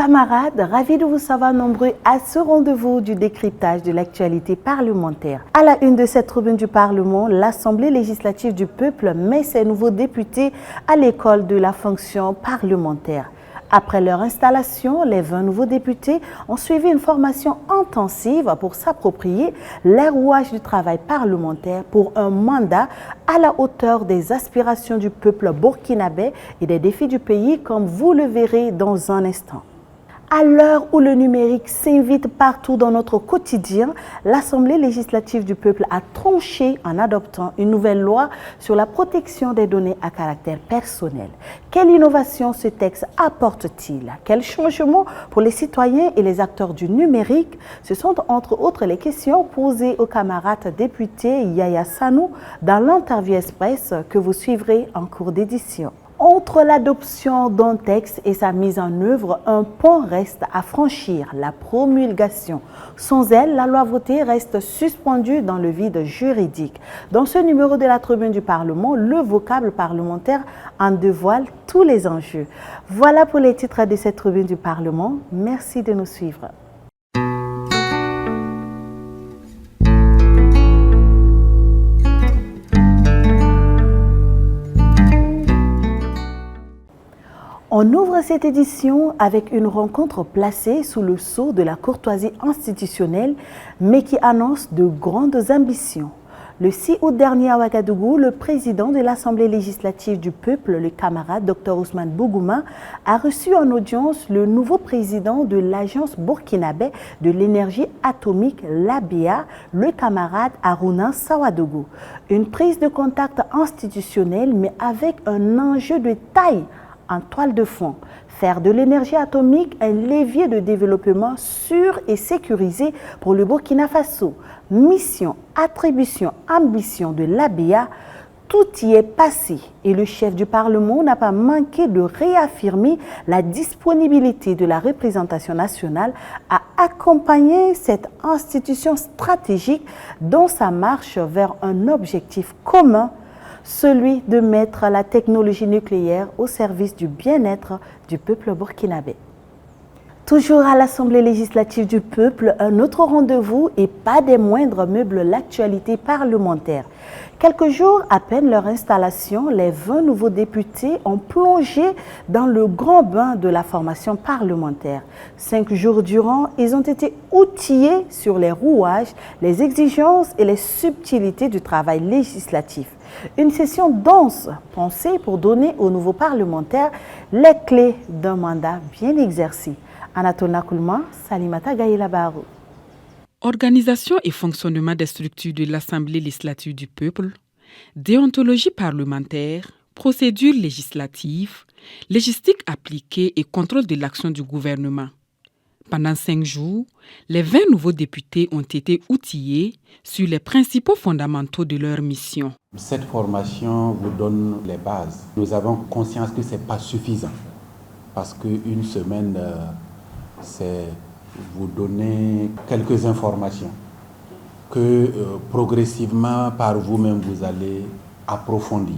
Camarades, ravis de vous savoir nombreux à ce rendez-vous du décryptage de l'actualité parlementaire. À la une de cette tribune du Parlement, l'Assemblée législative du peuple met ses nouveaux députés à l'école de la fonction parlementaire. Après leur installation, les 20 nouveaux députés ont suivi une formation intensive pour s'approprier les rouages du travail parlementaire pour un mandat à la hauteur des aspirations du peuple burkinabé et des défis du pays, comme vous le verrez dans un instant. À l'heure où le numérique s'invite partout dans notre quotidien, l'Assemblée législative du peuple a tranché en adoptant une nouvelle loi sur la protection des données à caractère personnel. Quelle innovation ce texte apporte-t-il? Quels changements pour les citoyens et les acteurs du numérique? Ce sont entre autres les questions posées au camarade député Yaya Sanou dans l'interview express que vous suivrez en cours d'édition. Entre l'adoption d'un texte et sa mise en œuvre, un pont reste à franchir, la promulgation. Sans elle, la loi votée reste suspendue dans le vide juridique. Dans ce numéro de la tribune du Parlement, le vocable parlementaire en dévoile tous les enjeux. Voilà pour les titres de cette tribune du Parlement. Merci de nous suivre. On ouvre cette édition avec une rencontre placée sous le sceau de la courtoisie institutionnelle, mais qui annonce de grandes ambitions. Le 6 août dernier à Ouagadougou, le président de l'Assemblée législative du peuple, le camarade Dr Ousmane Bougouma, a reçu en audience le nouveau président de l'Agence burkinabé de l'énergie atomique, l'ABEA, le camarade Harouna Sawadougou. Une prise de contact institutionnelle, mais avec un enjeu de taille en toile de fond, faire de l'énergie atomique un levier de développement sûr et sécurisé pour le Burkina Faso. Mission, attribution, ambition de l'ABEA, tout y est passé et le chef du Parlement n'a pas manqué de réaffirmer la disponibilité de la représentation nationale à accompagner cette institution stratégique dans sa marche vers un objectif commun, celui de mettre la technologie nucléaire au service du bien-être du peuple burkinabé. Toujours à l'Assemblée législative du peuple, un autre rendez-vous et pas des moindres meuble l'actualité parlementaire. Quelques jours à peine leur installation, les 20 nouveaux députés ont plongé dans le grand bain de la formation parlementaire. 5 jours durant, ils ont été outillés sur les rouages, les exigences et les subtilités du travail législatif. Une session dense, pensée pour donner aux nouveaux parlementaires les clés d'un mandat bien exercé. Anatona Koulma, Salimata Gaïla Barou. Organisation et fonctionnement des structures de l'Assemblée législative du peuple, déontologie parlementaire, procédures législatives, légistique appliquée et contrôle de l'action du gouvernement. Pendant 5 jours, les 20 nouveaux députés ont été outillés sur les principaux fondamentaux de leur mission. Cette formation vous donne les bases. Nous avons conscience que ce n'est pas suffisant parce qu'une semaine, c'est vous donner quelques informations que progressivement par vous-même vous allez approfondir,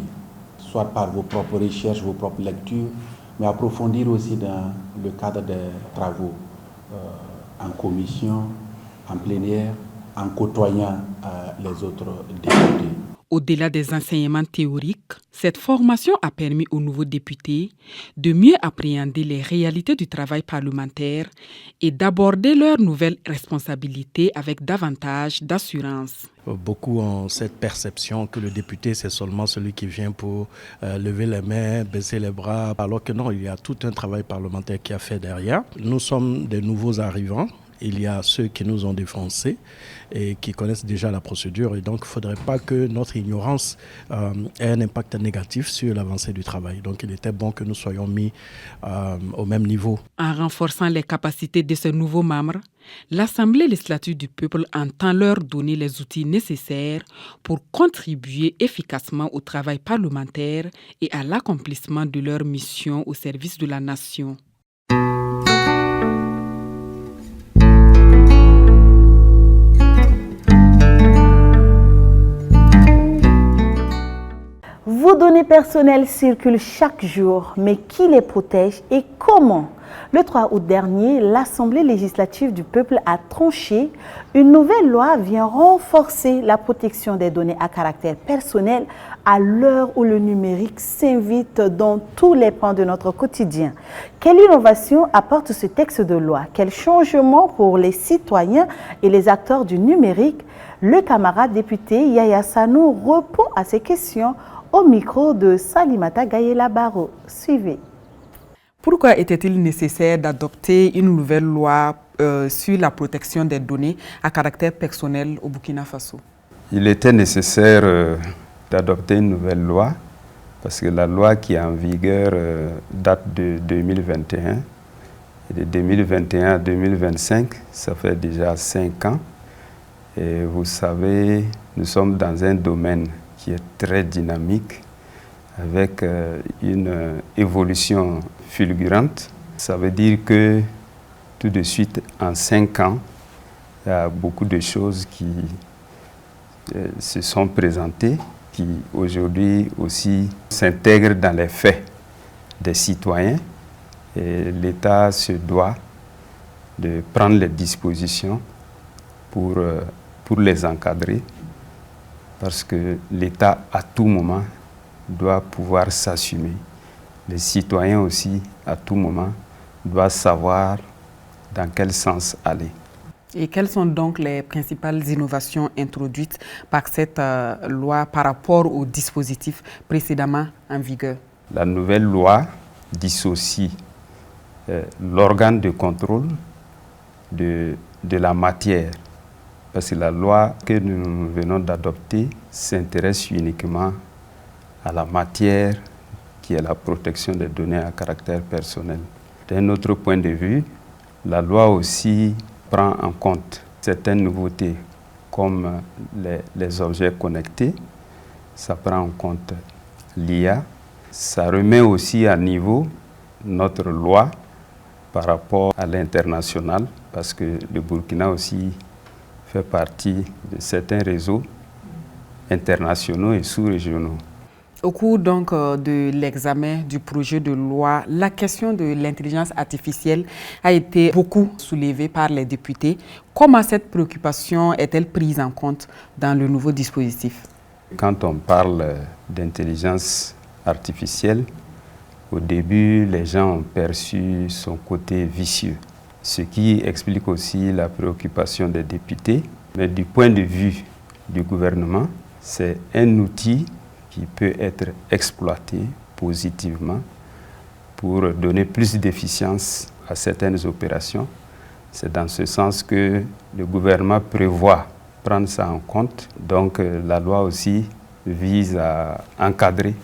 soit par vos propres recherches, vos propres lectures, mais approfondir aussi dans le cadre des travaux en commission, en plénière, en côtoyant les autres députés. Au-delà des enseignements théoriques, cette formation a permis aux nouveaux députés de mieux appréhender les réalités du travail parlementaire et d'aborder leurs nouvelles responsabilités avec davantage d'assurance. Beaucoup ont cette perception que le député, c'est seulement celui qui vient pour lever les mains, baisser les bras, alors que non, il y a tout un travail parlementaire qui a fait derrière. Nous sommes des nouveaux arrivants. Il y a ceux qui nous ont défoncés et qui connaissent déjà la procédure. Et donc, il ne faudrait pas que notre ignorance ait un impact négatif sur l'avancée du travail. Donc, il était bon que nous soyons mis au même niveau. En renforçant les capacités de ces nouveaux membres, l'Assemblée législative du peuple entend leur donner les outils nécessaires pour contribuer efficacement au travail parlementaire et à l'accomplissement de leur mission au service de la nation. Vos données personnelles circulent chaque jour, mais qui les protège et comment? Le 3 août dernier, l'Assemblée législative du peuple a tranché. Une nouvelle loi vient renforcer la protection des données à caractère personnel à l'heure où le numérique s'invite dans tous les pans de notre quotidien. Quelle innovation apporte ce texte de loi? Quel changement pour les citoyens et les acteurs du numérique? Le camarade député Yaya Sanou répond à ces questions au micro de Salimata Gayela Baro. Suivez. Pourquoi était-il nécessaire d'adopter une nouvelle loi sur la protection des données à caractère personnel au Burkina Faso? Il était nécessaire d'adopter une nouvelle loi parce que la loi qui est en vigueur date de 2021. Et de 2021 à 2025, ça fait déjà 5 ans. Et vous savez, nous sommes dans un domaine qui est très dynamique avec une évolution fulgurante. Ça veut dire que tout de suite, en 5 ans, il y a beaucoup de choses qui se sont présentées, qui aujourd'hui aussi s'intègrent dans les faits des citoyens. Et l'État se doit de prendre les dispositions pour les encadrer, parce que l'État, à tout moment, doit pouvoir s'assumer. Les citoyens aussi, à tout moment, doivent savoir dans quel sens aller. Et quelles sont donc les principales innovations introduites par cette loi par rapport au dispositif précédemment en vigueur? La nouvelle loi dissocie l'organe de contrôle de la matière. Parce que la loi que nous venons d'adopter s'intéresse uniquement à la matière qui est la protection des données à caractère personnel. D'un autre point de vue, la loi aussi prend en compte certaines nouveautés comme les objets connectés. Ça prend en compte l'IA. Ça remet aussi à niveau notre loi par rapport à l'international, parce que le Burkina aussi fait partie de certains réseaux internationaux et sous-régionaux. Au cours donc de l'examen du projet de loi, la question de l'intelligence artificielle a été beaucoup soulevée par les députés. Comment cette préoccupation est-elle prise en compte dans le nouveau dispositif? Quand on parle d'intelligence artificielle, au début, les gens ont perçu son côté vicieux, ce qui explique aussi la préoccupation des députés. Mais du point de vue du gouvernement, c'est un outil qui peut être exploité positivement pour donner plus d'efficience à certaines opérations. C'est dans ce sens que le gouvernement prévoit prendre ça en compte. Donc la loi aussi vise à encadrer,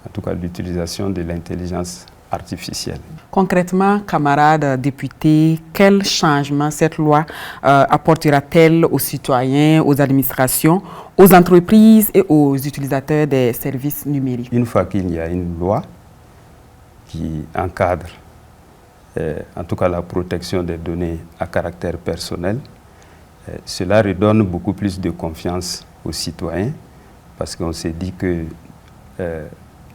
en tout cas, l'utilisation de l'intelligence artificielle. Concrètement, camarades députés, quel changement cette loi apportera-t-elle aux citoyens, aux administrations, aux entreprises et aux utilisateurs des services numériques? Une fois qu'il y a une loi qui encadre, en tout cas la protection des données à caractère personnel, cela redonne beaucoup plus de confiance aux citoyens, parce qu'on s'est dit que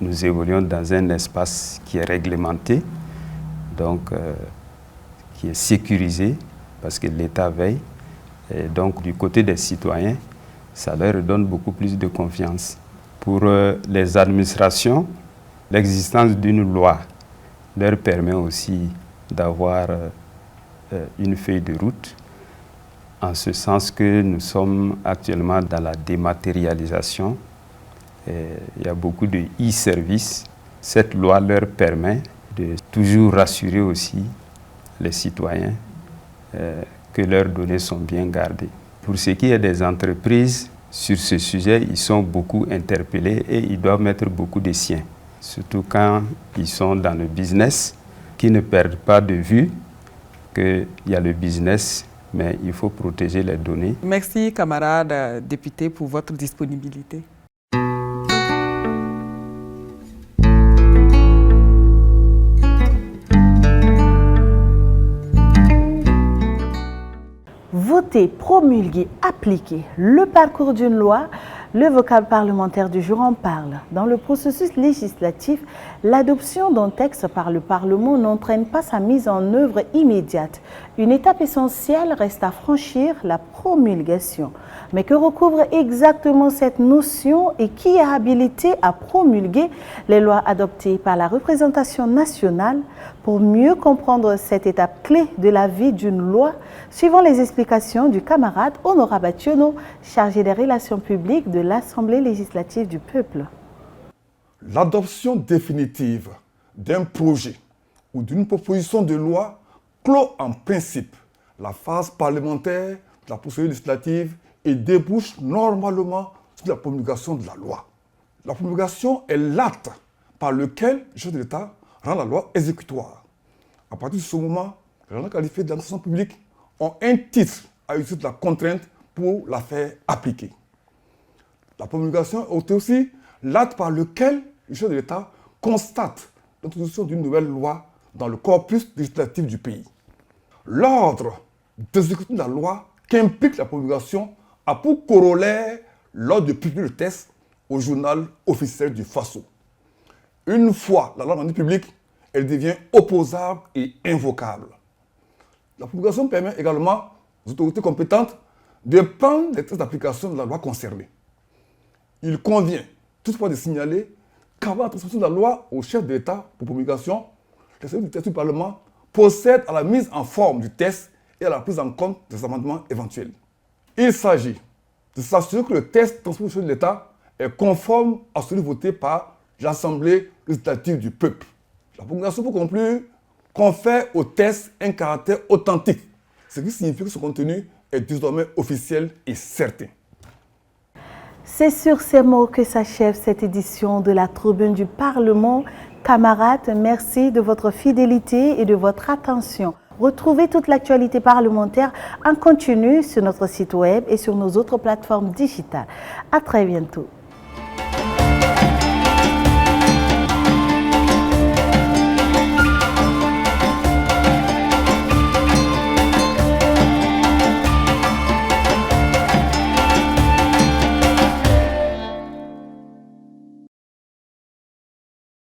nous évoluons dans un espace qui est réglementé, donc qui est sécurisé, parce que l'État veille. Et donc du côté des citoyens, ça leur donne beaucoup plus de confiance. Pour les administrations, l'existence d'une loi leur permet aussi d'avoir une feuille de route, en ce sens que nous sommes actuellement dans la dématérialisation. Il y a beaucoup de e-services. Cette loi leur permet de toujours rassurer aussi les citoyens que leurs données sont bien gardées. Pour ce qui est des entreprises, sur ce sujet, ils sont beaucoup interpellés et ils doivent mettre beaucoup de siens, surtout quand ils sont dans le business, qui ne perdent pas de vue qu'il y a le business, mais il faut protéger les données. Merci, camarades députés, pour votre disponibilité. Voter, promulguer, appliquer le parcours d'une loi, Le vocable parlementaire du jour en parle. Dans le processus législatif, l'adoption d'un texte par le Parlement n'entraîne pas sa mise en œuvre immédiate. Une étape essentielle reste à franchir, la promulgation. Mais que recouvre exactement cette notion et qui est habilité à promulguer les lois adoptées par la représentation nationale? Pour mieux comprendre cette étape clé de la vie d'une loi, suivant les explications du camarade Honorable Ationo, chargé des relations publiques de l'Assemblée législative du peuple. L'adoption définitive d'un projet ou d'une proposition de loi clôt en principe la phase parlementaire de la procédure législative et débouche normalement sur la promulgation de la loi. La promulgation est l'acte par lequel le chef de l'État rend la loi exécutoire. À partir de ce moment, les gens qualifiés d'administration publique ont un titre à utiliser de la contrainte pour la faire appliquer. La promulgation est aussi l'acte par lequel le chef de l'État constate l'introduction d'une nouvelle loi dans le corpus législatif du pays. L'ordre d'exécution de la loi qu'implique la promulgation a pour corollaire l'ordre de publier le texte au journal officiel du Faso. Une fois la loi rendue publique, elle devient opposable et invocable. La promulgation permet également aux autorités compétentes de prendre les textes d'application de la loi concernée. Il convient toutefois de signaler qu'avant la transmission de la loi au chef de l'État pour promulgation, les services du texte du Parlement procèdent à la mise en forme du texte et à la prise en compte des amendements éventuels. Il s'agit de s'assurer que le texte transmis au chef de l'État est conforme à celui voté par l'Assemblée législative du peuple. La promulgation, pour conclure, confère au texte un caractère authentique, ce qui signifie que son contenu est désormais officiel et certain. C'est sur ces mots que s'achève cette édition de la Tribune du Parlement. Camarades, merci de votre fidélité et de votre attention. Retrouvez toute l'actualité parlementaire en continu sur notre site web et sur nos autres plateformes digitales. À très bientôt.